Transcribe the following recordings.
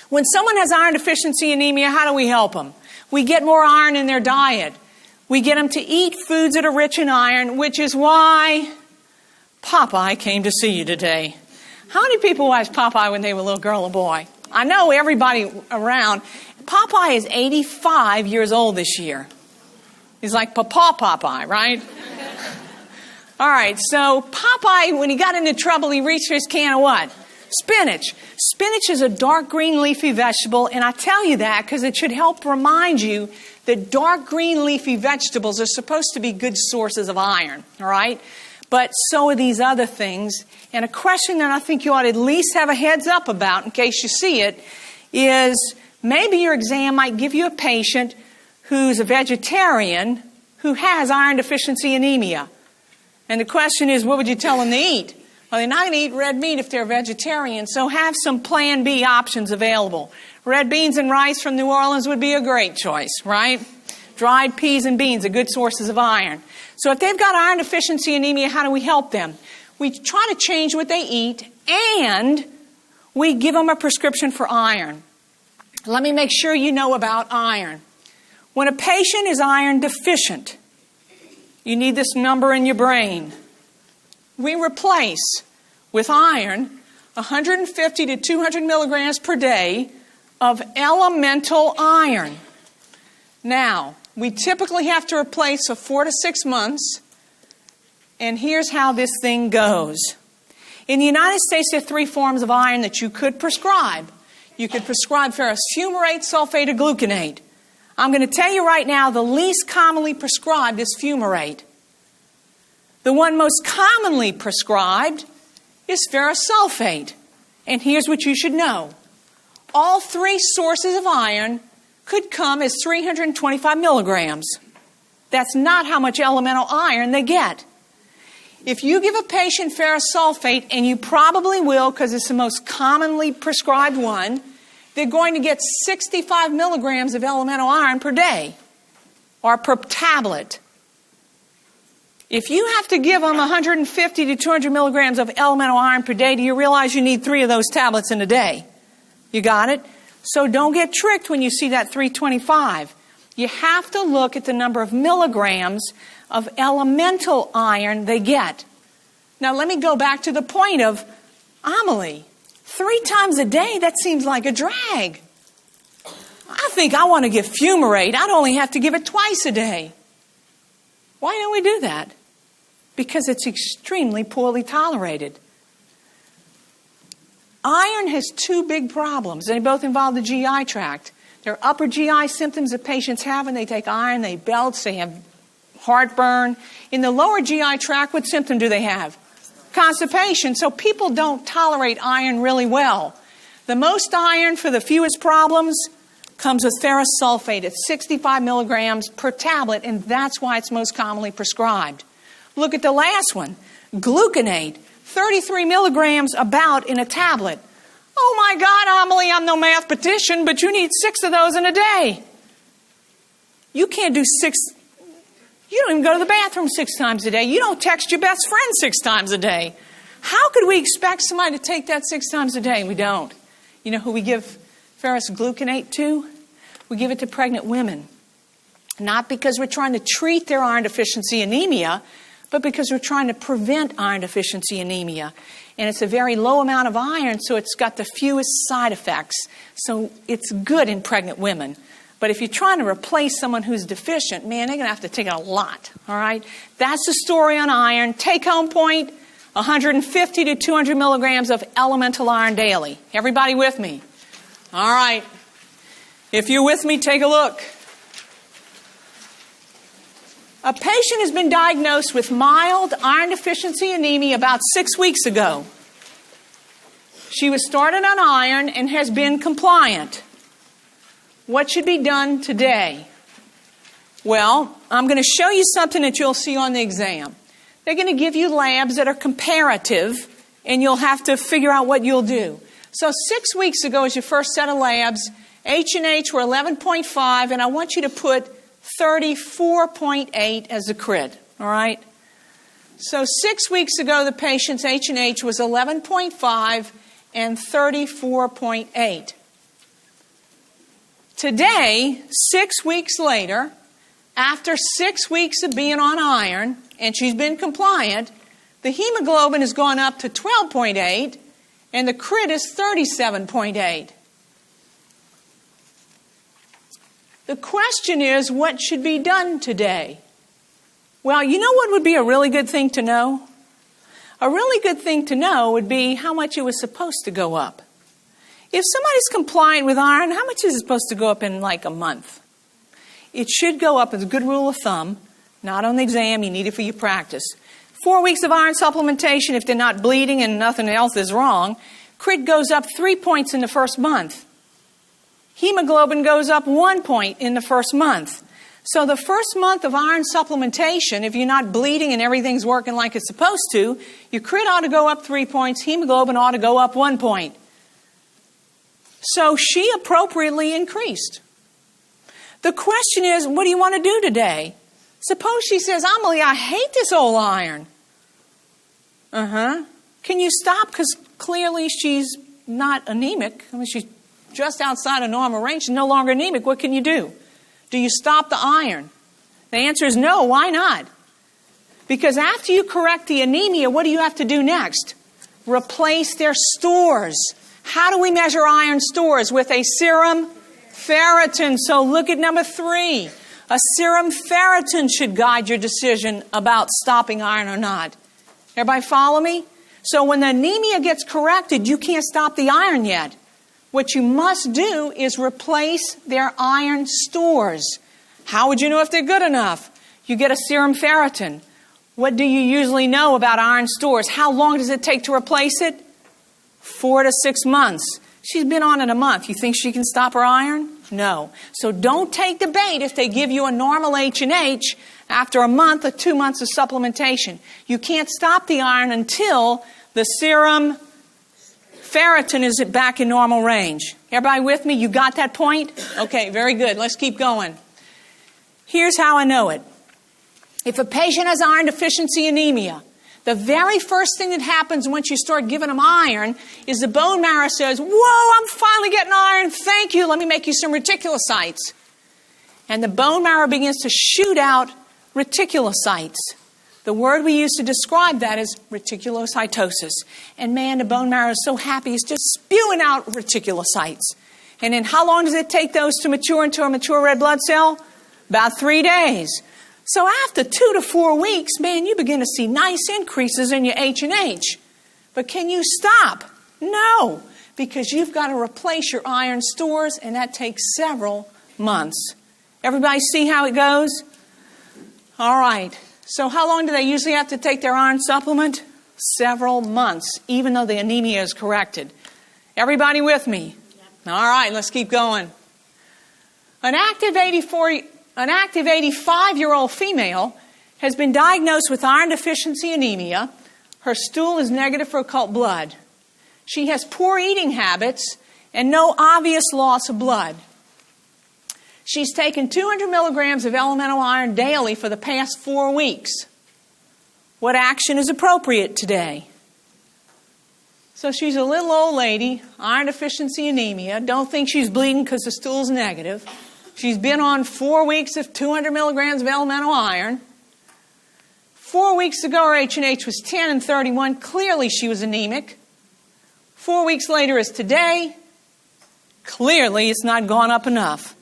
When someone has iron deficiency anemia, how do we help them? We get more iron in their diet. We get them to eat foods that are rich in iron, which is why Popeye came to see you today. How many people watched Popeye when they were a little girl or boy? I know everybody around. Popeye is 85 years old this year. He's like Papa Popeye, right? All right, so Popeye, when he got into trouble, he reached for his can of what? Spinach. Spinach is a dark green leafy vegetable, and I tell you that because it should help remind you that dark green leafy vegetables are supposed to be good sources of iron, all right? But so are these other things. And a question that I think you ought to at least have a heads up about in case you see it is maybe your exam might give you a patient who's a vegetarian who has iron deficiency anemia. And the question is, what would you tell them to eat? Well, they're not going to eat red meat if they're vegetarian, so have some Plan B options available. Red beans and rice from New Orleans would be a great choice, right? Dried peas and beans are good sources of iron. So if they've got iron deficiency anemia, how do we help them? We try to change what they eat, and we give them a prescription for iron. Let me make sure you know about iron. When a patient is iron deficient, you need this number in your brain. We replace with iron 150 to 200 milligrams per day of elemental iron. Now, we typically have to replace for 4 to 6 months, and here's how this thing goes. In the United States, there are 3 forms of iron that you could prescribe. You could prescribe ferrous fumarate, sulfate, or gluconate. I'm going to tell you right now, the least commonly prescribed is fumarate. The one most commonly prescribed is ferrous sulfate. And here's what you should know. All 3 sources of iron could come as 325 milligrams. That's not how much elemental iron they get. If you give a patient ferrous sulfate, and you probably will because it's the most commonly prescribed one, they're going to get 65 milligrams of elemental iron per day or per tablet. If you have to give them 150 to 200 milligrams of elemental iron per day, do you realize you need 3 of those tablets in a day? You got it? So don't get tricked when you see that 325. You have to look at the number of milligrams of elemental iron they get. Now let me go back to the point of Amelie. 3 times a day, that seems like a drag. I think I want to give fumarate. I'd only have to give it twice a day. Why don't we do that? Because it's extremely poorly tolerated. Iron has 2 big problems. They both involve the GI tract. There are upper GI symptoms that patients have when they take iron. They belch, they have heartburn. In the lower GI tract, what symptom do they have? Constipation. So people don't tolerate iron really well. The most iron for the fewest problems comes with ferrous sulfate at 65 milligrams per tablet, and that's why it's most commonly prescribed. Look at the last one, gluconate, 33 milligrams about in a tablet. Oh my God, Amelie, I'm no mathematician, but you need 6 of those in a day. You can't do 6. You don't even go to the bathroom 6 times a day. You don't text your best friend 6 times a day. How could we expect somebody to take that 6 times a day? We don't. You know who we give ferrous gluconate to? We give it to pregnant women. Not because we're trying to treat their iron deficiency anemia, but because we're trying to prevent iron deficiency anemia. And it's a very low amount of iron, so it's got the fewest side effects. So it's good in pregnant women. But if you're trying to replace someone who's deficient, man, they're going to have to take it a lot, all right? That's the story on iron. Take-home point, 150 to 200 milligrams of elemental iron daily. Everybody with me? All right. If you're with me, take a look. A patient has been diagnosed with mild iron deficiency anemia about 6 weeks ago. She was started on iron and has been compliant. What should be done today? Well, I'm going to show you something that you'll see on the exam. They're going to give you labs that are comparative, and you'll have to figure out what you'll do. So 6 weeks ago is your first set of labs. H&H were 11.5, and I want you to put 34.8 as a crit, all right? So 6 weeks ago, the patient's H&H was 11.5 and 34.8. Today, 6 weeks later, after 6 weeks of being on iron, and she's been compliant, the hemoglobin has gone up to 12.8, and the crit is 37.8. The question is, what should be done today? Well, you know what would be a really good thing to know? A really good thing to know would be how much it was supposed to go up. If somebody's compliant with iron, how much is it supposed to go up in like a month? It should go up as a good rule of thumb, not on the exam, you need it for your practice. 4 weeks of iron supplementation, if they're not bleeding and nothing else is wrong, crit goes up 3 points in the first month. Hemoglobin goes up 1 point in the first month. So the first month of iron supplementation, if you're not bleeding and everything's working like it's supposed to, your crit ought to go up 3 points, hemoglobin ought to go up 1 point. So she appropriately increased. The question is, what do you want to do today? Suppose she says, Amelie, I hate this old iron. Can you stop? Because clearly she's not anemic. I mean, she's just outside of normal range. She's no longer anemic. What can you do? Do you stop the iron? The answer is no. Why not? Because after you correct the anemia, what do you have to do next? Replace their stores. How do we measure iron stores? With a serum ferritin. So look at number 3. A serum ferritin should guide your decision about stopping iron or not. Everybody follow me? So when the anemia gets corrected, you can't stop the iron yet. What you must do is replace their iron stores. How would you know if they're good enough? You get a serum ferritin. What do you usually know about iron stores? How long does it take to replace it? 4 to 6 months. She's been on it a month. You think she can stop her iron? No. So don't take the bait if they give you a normal H&H after a month or 2 months of supplementation. You can't stop the iron until the serum ferritin is back in normal range. Everybody with me? You got that point? Okay, very good. Let's keep going. Here's how I know it. If a patient has iron deficiency anemia, the very first thing that happens once you start giving them iron is the bone marrow says, whoa, I'm finally getting iron. Thank you. Let me make you some reticulocytes. And the bone marrow begins to shoot out reticulocytes. The word we use to describe that is reticulocytosis. And man, the bone marrow is so happy, it's just spewing out reticulocytes. And then how long does it take those to mature into a mature red blood cell? About 3 days. So after 2 to 4 weeks, man, you begin to see nice increases in your H&H. But can you stop? No, because you've got to replace your iron stores, and that takes several months. Everybody see how it goes? All right. So how long do they usually have to take their iron supplement? Several months, even though the anemia is corrected. Everybody with me? Yep. All right, let's keep going. An active 85-year-old female has been diagnosed with iron deficiency anemia. Her stool is negative for occult blood. She has poor eating habits and no obvious loss of blood. She's taken 200 milligrams of elemental iron daily for the past 4 weeks. What action is appropriate today? So she's a little old lady, iron deficiency anemia. Don't think she's bleeding because the stool's negative. She's been on 4 weeks of 200 milligrams of elemental iron. 4 weeks ago, her H&H was 10 and 31. Clearly, she was anemic. 4 weeks later is today. Clearly, it's not gone up enough.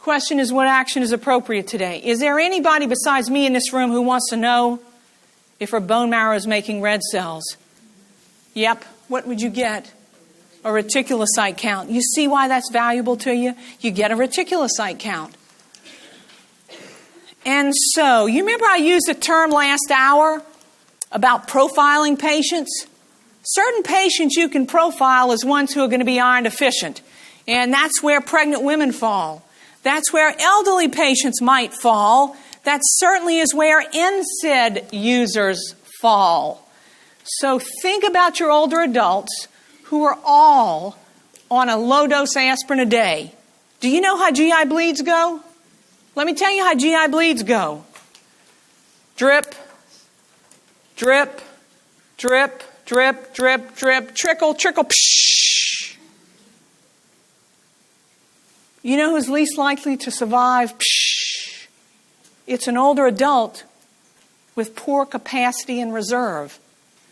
Question is, what action is appropriate today? Is there anybody besides me in this room who wants to know if her bone marrow is making red cells? Yep. What would you get? A reticulocyte count. You see why that's valuable to you? You get a reticulocyte count. And so, you remember I used a term last hour about profiling patients? Certain patients you can profile as ones who are going to be iron deficient. And that's where pregnant women fall. That's where elderly patients might fall. That certainly is where NSAID users fall. So think about your older adults who are all on a low-dose aspirin a day. Do you know how GI bleeds go? Let me tell you how GI bleeds go. Drip, drip, drip, drip, drip, drip, trickle, trickle, psh. You know who's least likely to survive? Psh, it's an older adult with poor capacity and reserve.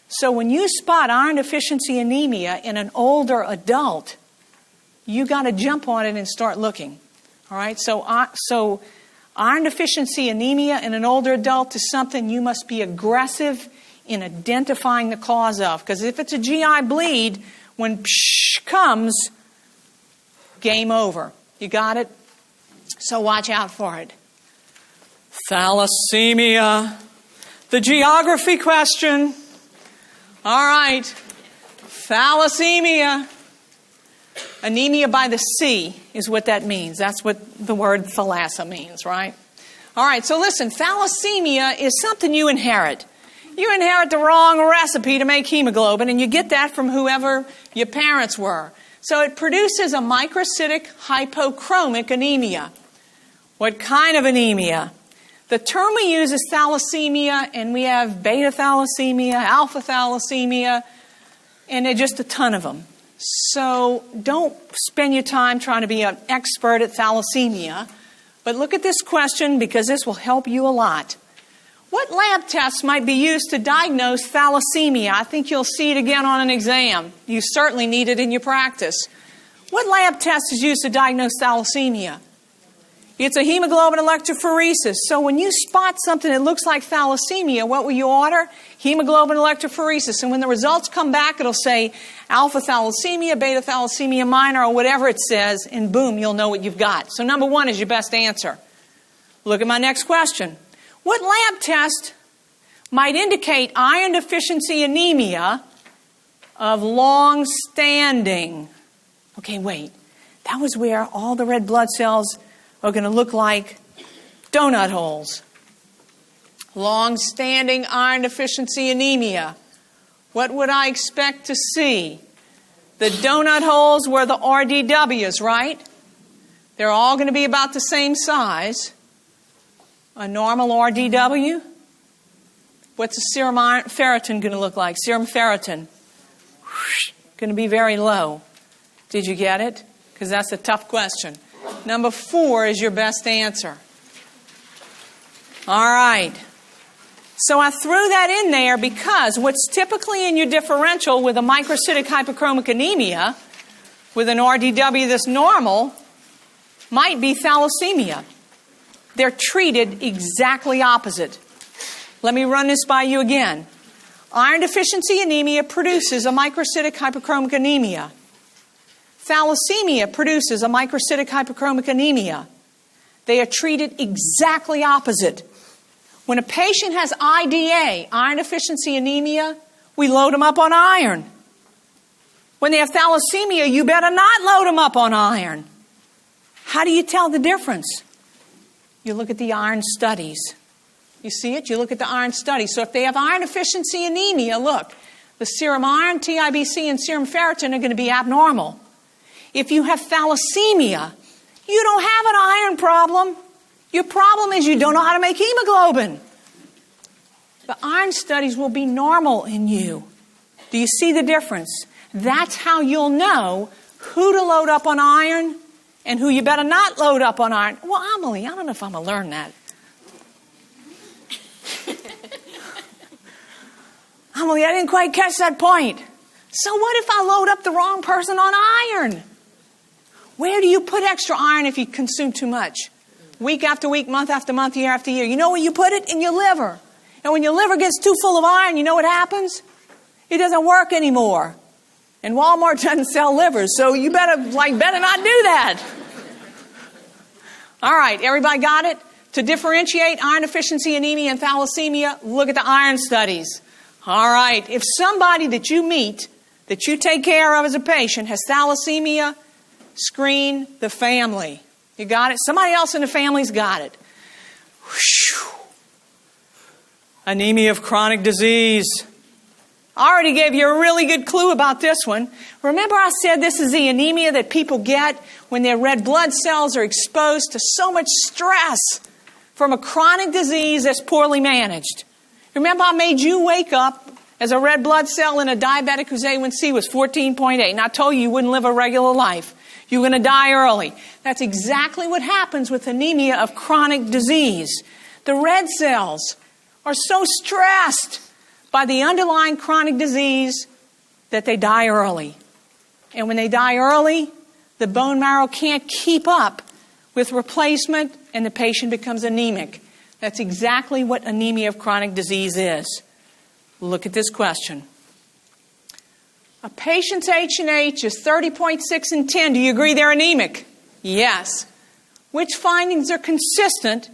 So when you spot iron deficiency anemia in an older adult, you got to jump on it and start looking. All right? So iron deficiency anemia in an older adult is something you must be aggressive in identifying the cause of. Because if it's a GI bleed, when psh comes, game over. You got it? So watch out for it. Thalassemia. The geography question. All right. Thalassemia. Anemia by the sea is what that means. That's what the word thalassa means, right? All right, so listen, thalassemia is something you inherit. You inherit the wrong recipe to make hemoglobin, and you get that from whoever your parents were. So it produces a microcytic hypochromic anemia. What kind of anemia? The term we use is thalassemia, and we have beta thalassemia, alpha thalassemia, and there are just a ton of them. So don't spend your time trying to be an expert at thalassemia, but look at this question because this will help you a lot. What lab tests might be used to diagnose thalassemia? I think you'll see it again on an exam. You certainly need it in your practice. What lab test is used to diagnose thalassemia? It's a hemoglobin electrophoresis. So when you spot something that looks like thalassemia, what will you order? Hemoglobin electrophoresis. And when the results come back, it'll say alpha thalassemia, beta thalassemia minor, or whatever it says, and boom, you'll know what you've got. So number one is your best answer. Look at my next question. What lab test might indicate iron deficiency anemia of long standing? Okay, wait. That was where all the red blood cells are going to look like donut holes. Long-standing iron deficiency anemia. What would I expect to see? The donut holes were the RDWs, right? They're all going to be about the same size. A normal RDW. What's the serum ferritin going to look like? Serum ferritin. Going to be very low. Did you get it? Because that's a tough question. Number 4 is your best answer. All right. So I threw that in there because what's typically in your differential with a microcytic hypochromic anemia, with an RDW that's normal, might be thalassemia. They're treated exactly opposite. Let me run this by you again. Iron deficiency anemia produces a microcytic hypochromic anemia. Thalassemia produces a microcytic hypochromic anemia. They are treated exactly opposite. When a patient has IDA, iron deficiency anemia, we load them up on iron. When they have thalassemia, you better not load them up on iron. How do you tell the difference? You look at the iron studies. You see it? You look at the iron studies. So if they have iron deficiency anemia, look, the serum iron, TIBC, and serum ferritin are going to be abnormal. If you have thalassemia, you don't have an iron problem. Your problem is you don't know how to make hemoglobin. The iron studies will be normal in you. Do you see the difference? That's how you'll know who to load up on iron and who you better not load up on iron. Well, Amelie, I don't know if I'm going to learn that. Amelie, I didn't quite catch that point. So what if I load up the wrong person on iron? Where do you put extra iron if you consume too much? Week after week, month after month, year after year. You know where you put it? In your liver. And when your liver gets too full of iron, you know what happens? It doesn't work anymore. And Walmart doesn't sell livers, so you better not do that. All right, everybody got it? To differentiate iron deficiency anemia and thalassemia, look at the iron studies. All right, if somebody that you meet, that you take care of as a patient, has thalassemia, screen the family. You got it? Somebody else in the family's got it. Whew. Anemia of chronic disease. I already gave you a really good clue about this one. Remember I said this is the anemia that people get when their red blood cells are exposed to so much stress from a chronic disease that's poorly managed. Remember I made you wake up as a red blood cell in a diabetic whose A1C was 14.8, and I told you you wouldn't live a regular life. You're going to die early. That's exactly what happens with anemia of chronic disease. The red cells are so stressed by the underlying chronic disease that they die early. And when they die early, the bone marrow can't keep up with replacement and the patient becomes anemic. That's exactly what anemia of chronic disease is. Look at this question. A patient's H&H is 30.6 and 10. Do you agree they're anemic? Yes. Which findings are consistent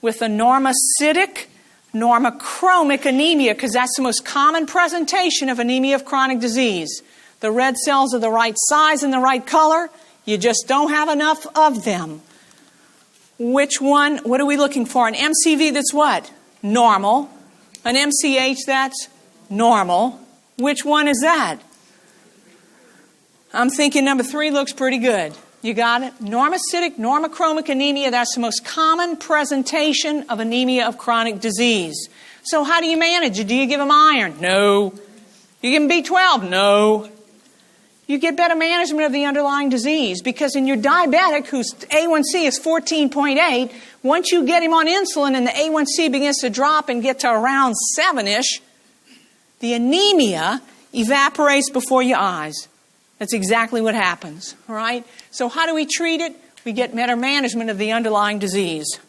with a normocytic, normachromic anemia? Because that's the most common presentation of anemia of chronic disease. The red cells are the right size and the right color. You just don't have enough of them. Which one? What are we looking for? An MCV that's what? Normal. An MCH that's normal. Which one is that? I'm thinking number 3 looks pretty good. You got it? Normocytic, normachromic anemia, that's the most common presentation of anemia of chronic disease. So how do you manage it? Do you give them iron? No. You give them B12? No. You get better management of the underlying disease because in your diabetic whose A1C is 14.8, once you get him on insulin and the A1C begins to drop and get to around 7-ish, the anemia evaporates before your eyes. That's exactly what happens, all right? So how do we treat it? We get better management of the underlying disease.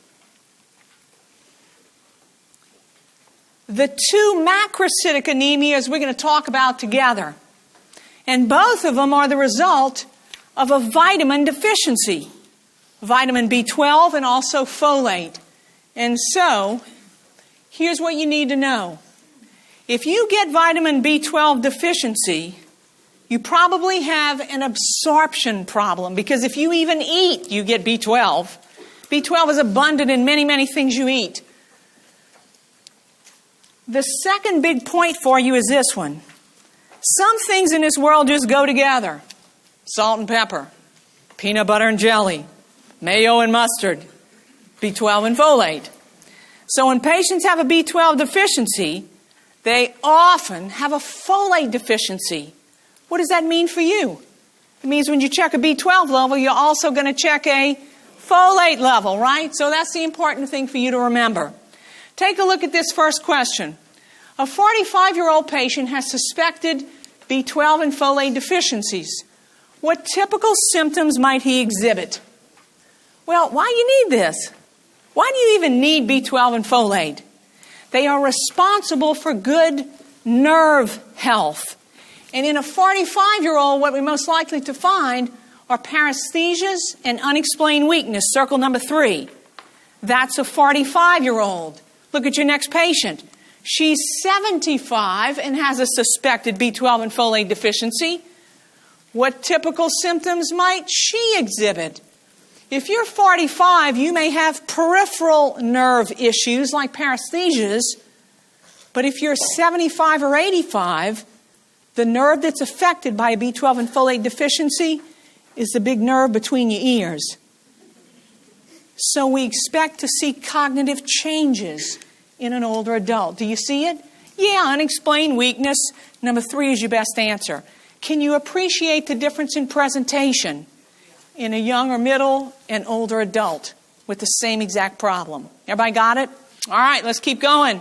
The 2 macrocytic anemias we're going to talk about together. And both of them are the result of a vitamin deficiency. Vitamin B12 and also folate. And so, here's what you need to know. If you get vitamin B12 deficiency, you probably have an absorption problem because if you even eat, you get B12. B12 is abundant in many, many things you eat. The second big point for you is this one. Some things in this world just go together. Salt and pepper, peanut butter and jelly, mayo and mustard, B12 and folate. So when patients have a B12 deficiency, they often have a folate deficiency. What does that mean for you? It means when you check a B12 level, you're also going to check a folate level, right? So that's the important thing for you to remember. Take a look at this first question. A 45-year-old patient has suspected B12 and folate deficiencies. What typical symptoms might he exhibit? Well, why do you need this? Why do you even need B12 and folate? They are responsible for good nerve health. And in a 45-year-old, what we're most likely to find are paresthesias and unexplained weakness, circle number 3. That's a 45-year-old. Look at your next patient. She's 75 and has a suspected B12 and folate deficiency. What typical symptoms might she exhibit? If you're 45, you may have peripheral nerve issues like paresthesias, but if you're 75 or 85, the nerve that's affected by a B12 and folate deficiency is the big nerve between your ears. So we expect to see cognitive changes in an older adult. Do you see it? Yeah, unexplained weakness. Number 3 is your best answer. Can you appreciate the difference in presentation in a young or middle and older adult with the same exact problem? Everybody got it? All right, let's keep going.